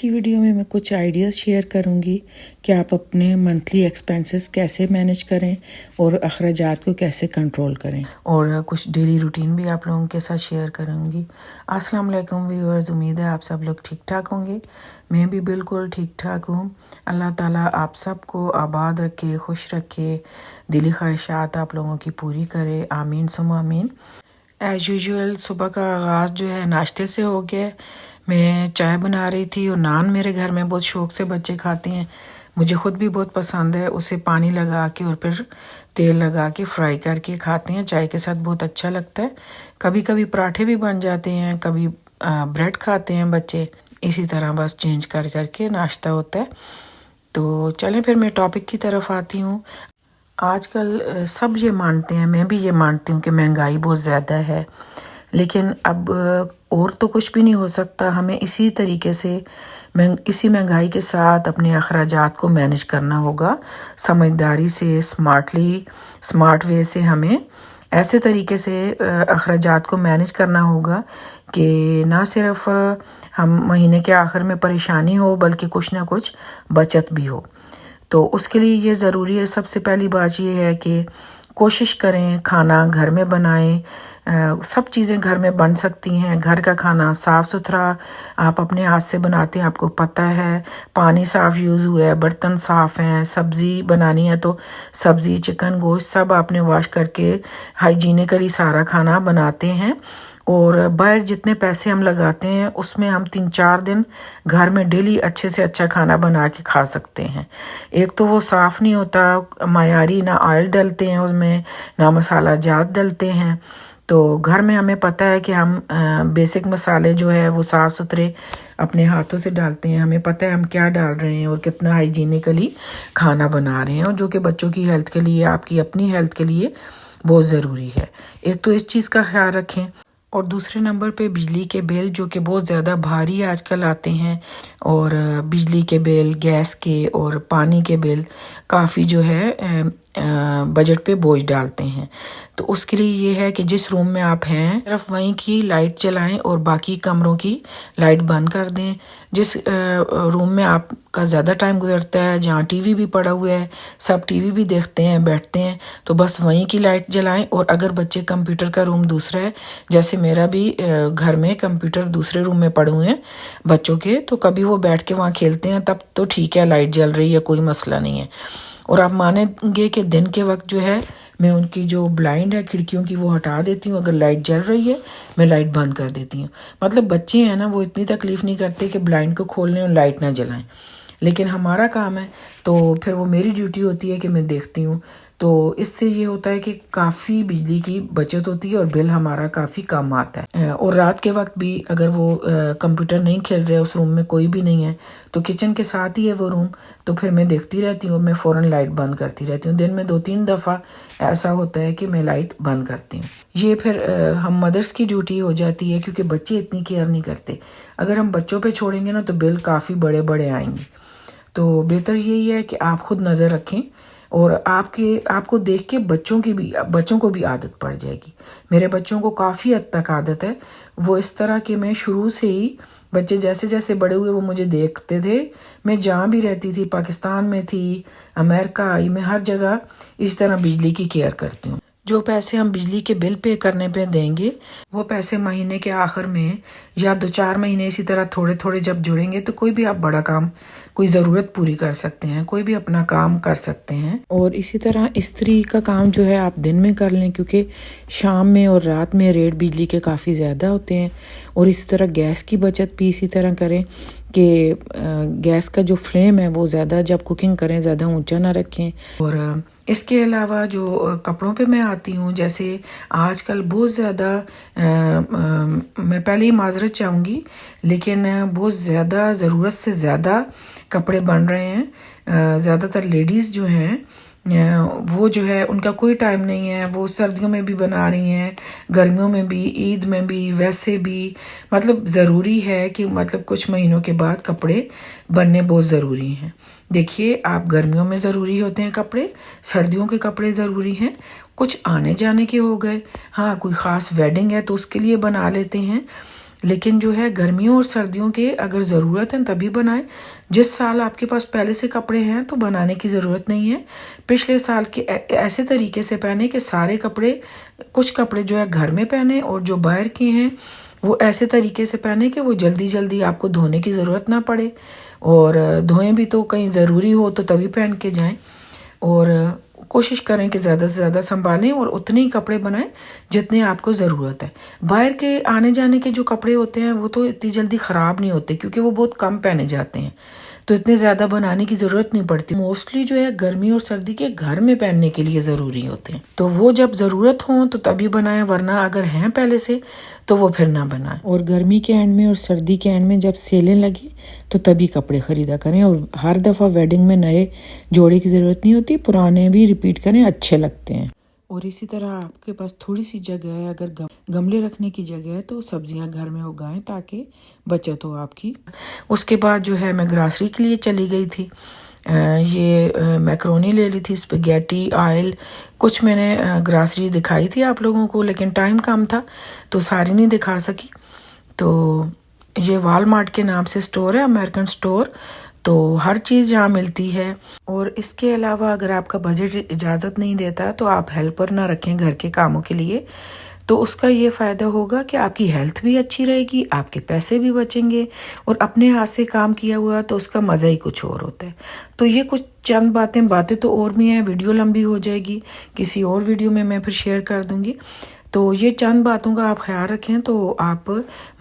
की वीडियो में मैं कुछ आइडियाज़ शेयर करूंगी कि आप अपने मंथली एक्सपेंसेस कैसे मैनेज करें और अखराजात को कैसे कंट्रोल करें, और कुछ डेली रूटीन भी आप लोगों के साथ शेयर करूंगी। अस्सलाम वालेकुम व्यूअर्स, उम्मीद है आप सब लोग ठीक ठाक होंगे। मैं भी बिल्कुल ठीक ठाक हूँ। अल्लाह ताला आप सबको आबाद रखे, खुश रखे, दिली ख्वाहिशात आप लोगों की पूरी करे, आमीन सुम आमीन। एज़ यूजुअल सुबह का आगाज़ जो है नाश्ते से हो गया। मैं चाय बना रही थी और नान मेरे घर में बहुत शौक़ से बच्चे खाते हैं, मुझे ख़ुद भी बहुत पसंद है। उसे पानी लगा के और फिर तेल लगा के फ्राई करके खाते हैं, चाय के साथ बहुत अच्छा लगता है। कभी कभी पराठे भी बन जाते हैं, कभी ब्रेड खाते हैं बच्चे। इसी तरह बस चेंज कर करके नाश्ता होता है। तो चलें फिर मैं टॉपिक की तरफ आती हूँ। आजकल सब ये मानते हैं, मैं भी ये मानती हूँ कि महंगाई बहुत ज़्यादा है, लेकिन अब और तो कुछ भी नहीं हो सकता। हमें इसी तरीके से इसी महंगाई के साथ अपने अखराजात को मैनेज करना होगा, समझदारी से, स्मार्ट वे से। हमें ऐसे तरीके से अखराजात को मैनेज करना होगा कि ना सिर्फ हम महीने के आखिर में परेशानी हो, बल्कि कुछ ना कुछ बचत भी हो। तो उसके लिए ये ज़रूरी है, सबसे पहली बात ये है कि कोशिश करें खाना घर में बनाएं। सब चीज़ें घर में बन सकती हैं। घर का खाना साफ़ सुथरा आप अपने हाथ से बनाते हैं, आपको पता है, पानी साफ़ यूज़ हुआ है, बर्तन साफ़ हैं। सब्ज़ी बनानी है तो सब्ज़ी, चिकन, गोश्त सब आपने वॉश करके हाइजीनिकली सारा खाना बनाते हैं। और बाहर जितने पैसे हम लगाते हैं उसमें हम 3-4 दिन घर में डेली अच्छे से अच्छा खाना बना के खा सकते हैं। एक तो वो साफ़ नहीं होता, मायारी, ना ऑयल डलते हैं उसमें, ना मसाला जात डलते हैं। तो घर में हमें पता है कि हम बेसिक मसाले जो है वो साफ़ सुथरे अपने हाथों से डालते हैं। हमें पता है हम क्या डाल रहे हैं और कितना हाइजीनिकली खाना बना रहे हैं, और जो कि बच्चों की हेल्थ के लिए, आपकी अपनी हेल्थ के लिए बहुत ज़रूरी है। एक तो इस चीज़ का ख्याल रखें। और दूसरे नंबर पे बिजली के बिल जो कि बहुत ज़्यादा भारी आजकल आते हैं, और बिजली के बिल, गैस के और पानी के बिल काफ़ी जो है बजट पे बोझ डालते हैं। तो उसके लिए ये है कि जिस रूम में आप हैं सिर्फ वहीं की लाइट चलाएं और बाकी कमरों की लाइट बंद कर दें। जिस रूम में आपका ज़्यादा टाइम गुजरता है, जहाँ टीवी भी पड़ा हुआ है, सब टीवी भी देखते हैं, बैठते हैं, तो बस वहीं की लाइट जलाएं। और अगर बच्चे कंप्यूटर का रूम दूसरा है, जैसे मेरा भी घर में कंप्यूटर दूसरे रूम में पड़े हुए हैं बच्चों के, तो कभी वो बैठ के वहाँ खेलते हैं, तब तो ठीक है, लाइट जल रही है, कोई मसला नहीं है। और आप मानेंगे कि दिन के वक्त जो है मैं उनकी जो ब्लाइंड है खिड़कियों की वो हटा देती हूँ। अगर लाइट जल रही है मैं लाइट बंद कर देती हूँ। मतलब बच्चे हैं ना, वो इतनी तकलीफ़ नहीं करते कि ब्लाइंड को खोल लें और लाइट ना जलाएं, लेकिन हमारा काम है तो फिर वो मेरी ड्यूटी होती है कि मैं देखती हूँ। तो इससे ये होता है कि काफ़ी बिजली की बचत होती है और बिल हमारा काफ़ी कम आता है। और रात के वक्त भी अगर वो कंप्यूटर नहीं खेल रहे, उस रूम में कोई भी नहीं है, तो किचन के साथ ही है वो रूम, तो फिर मैं देखती रहती हूँ, मैं फ़ौरन लाइट बंद करती रहती हूँ। दिन में 2-3 दफ़ा ऐसा होता है कि मैं लाइट बंद करती हूँ। ये फिर हम मदर्स की ड्यूटी हो जाती है, क्योंकि बच्चे इतनी केयर नहीं करते। अगर हम बच्चों पे छोड़ेंगे ना तो बिल काफ़ी बड़े बड़े आएंगे। तो बेहतर यही है कि आप खुद नज़र रखें, और आपको देख के बच्चों को भी आदत पड़ जाएगी। मेरे बच्चों को काफ़ी हद तक आदत है, वो इस तरह के, मैं शुरू से ही बच्चे जैसे जैसे बड़े हुए वो मुझे देखते थे। मैं जहाँ भी रहती थी, पाकिस्तान में थी, अमेरिका आई, मैं हर जगह इस तरह बिजली की केयर करती हूँ। जो पैसे हम बिजली के बिल पे करने पे देंगे, वो पैसे महीने के आखिर में या 2-4 महीने इसी तरह थोड़े थोड़े जब जुड़ेंगे, तो कोई भी आप बड़ा काम, कोई ज़रूरत पूरी कर सकते हैं, कोई भी अपना काम कर सकते हैं। और इसी तरह इस्त्री का काम जो है आप दिन में कर लें, क्योंकि शाम में और रात में रेट बिजली के काफ़ी ज़्यादा होते हैं। और इसी तरह गैस की बचत भी इसी तरह करें कि गैस का जो फ्लेम है वो ज़्यादा, जब कुकिंग करें, ज़्यादा ऊंचा ना रखें। और इसके अलावा जो कपड़ों पे मैं आती हूँ, जैसे आजकल बहुत ज़्यादा मैं पहले ही माजरत चाहूँगी, लेकिन बहुत ज़्यादा ज़रूरत से ज़्यादा कपड़े बन रहे हैं। ज़्यादातर लेडीज़ जो हैं वो जो है उनका कोई टाइम नहीं है, वो सर्दियों में भी बना रही हैं, गर्मियों में भी, ईद में भी, वैसे भी। मतलब ज़रूरी है कि मतलब कुछ महीनों के बाद कपड़े बनने बहुत ज़रूरी हैं। देखिए, आप गर्मियों में ज़रूरी होते हैं कपड़े, सर्दियों के कपड़े ज़रूरी हैं, कुछ आने जाने के हो गए, हाँ कोई ख़ास वेडिंग है तो उसके लिए बना लेते हैं, लेकिन जो है गर्मियों और सर्दियों के अगर ज़रूरत है तभी बनाएं। जिस साल आपके पास पहले से कपड़े हैं तो बनाने की ज़रूरत नहीं है। पिछले साल के ऐसे तरीके से पहने कि सारे कपड़े, कुछ कपड़े जो है घर में पहने और जो बाहर के हैं वो ऐसे तरीके से पहने कि वो जल्दी जल्दी आपको धोने की ज़रूरत ना पड़े, और धोएं भी तो कहीं ज़रूरी हो तो तभी पहन के जाएं। और कोशिश करें कि ज़्यादा से ज़्यादा संभालें और उतने ही कपड़े बनाएं जितने आपको ज़रूरत है। बाहर के आने जाने के जो कपड़े होते हैं वो तो इतनी जल्दी ख़राब नहीं होते क्योंकि वो बहुत कम पहने जाते हैं, तो इतने ज़्यादा बनाने की ज़रूरत नहीं पड़ती। मोस्टली जो है गर्मी और सर्दी के घर में पहनने के लिए ज़रूरी होते हैं, तो वो जब ज़रूरत हो तो तभी बनाएं, वरना अगर हैं पहले से तो वो फिर ना बनाएं। और गर्मी के एंड में और सर्दी के एंड में जब सेलें लगी तो तभी कपड़े ख़रीदा करें। और हर दफ़ा वेडिंग में नए जोड़े की ज़रूरत नहीं होती, पुराने भी रिपीट करें, अच्छे लगते हैं। और इसी तरह आपके पास थोड़ी सी जगह है, अगर गमले रखने की जगह है तो सब्जियां घर में उगाएं ताकि बचत हो आपकी। उसके बाद जो है मैं ग्रासरी के लिए चली गई थी। ये मैक्रोनी ले ली थी, स्पैगेटी, ऑयल, कुछ मैंने ग्रासरी दिखाई थी आप लोगों को, लेकिन टाइम कम था तो सारी नहीं दिखा सकी। तो ये वॉलमार्ट के नाम से स्टोर है, अमेरिकन स्टोर, तो हर चीज़ यहाँ मिलती है। और इसके अलावा अगर आपका बजट इजाज़त नहीं देता तो आप हेल्पर ना रखें घर के कामों के लिए, तो उसका ये फ़ायदा होगा कि आपकी हेल्थ भी अच्छी रहेगी, आपके पैसे भी बचेंगे, और अपने हाथ से काम किया हुआ तो उसका मज़ा ही कुछ और होता है। तो ये कुछ चंद बातें तो और भी हैं, वीडियो लंबी हो जाएगी, किसी और वीडियो में मैं फिर शेयर कर दूँगी। तो ये चंद बातों का आप ख्याल रखें तो आप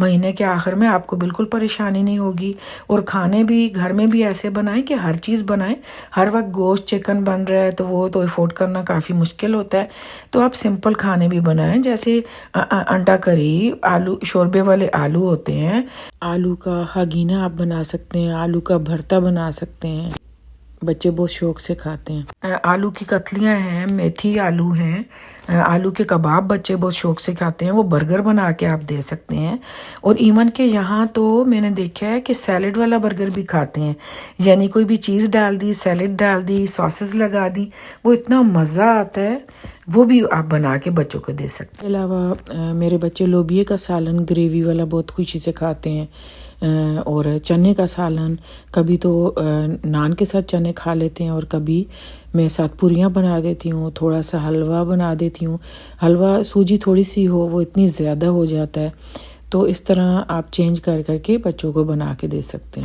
महीने के आखिर में आपको बिल्कुल परेशानी नहीं होगी। और खाने भी घर में भी ऐसे बनाएं कि हर चीज़ बनाएं। हर वक्त गोश्त चिकन बन रहा है तो वो तो अफोर्ड करना काफ़ी मुश्किल होता है, तो आप सिंपल खाने भी बनाएं, जैसे अंडा करी, आलू शोरबे वाले आलू होते हैं, आलू का हगीना आप बना सकते हैं, आलू का भरता बना सकते हैं, बच्चे बहुत शौक से खाते हैं। आलू की कतलियाँ हैं, मेथी आलू हैं, आलू के कबाब बच्चे बहुत शौक से खाते हैं, वो बर्गर बना के आप दे सकते हैं। और इवन के यहाँ तो मैंने देखा है कि सैलेड वाला बर्गर भी खाते हैं, यानी कोई भी चीज़ डाल दी, सैलेड डाल दी, सॉसेस लगा दी, वो इतना मज़ा आता है, वो भी आप बना के बच्चों को दे सकते हैं। इसके अलावा मेरे बच्चे लोबिये का सालन ग्रेवी वाला बहुत खुशी से खाते हैं, और चने का सालन, कभी तो नान के साथ चने खा लेते हैं, और कभी मैं साथ पूरियाँ बना देती हूँ, थोड़ा सा हलवा बना देती हूँ। हलवा सूजी थोड़ी सी हो, वो इतनी ज़्यादा हो जाता है, तो इस तरह आप चेंज कर करके बच्चों को बना के दे सकते हैं।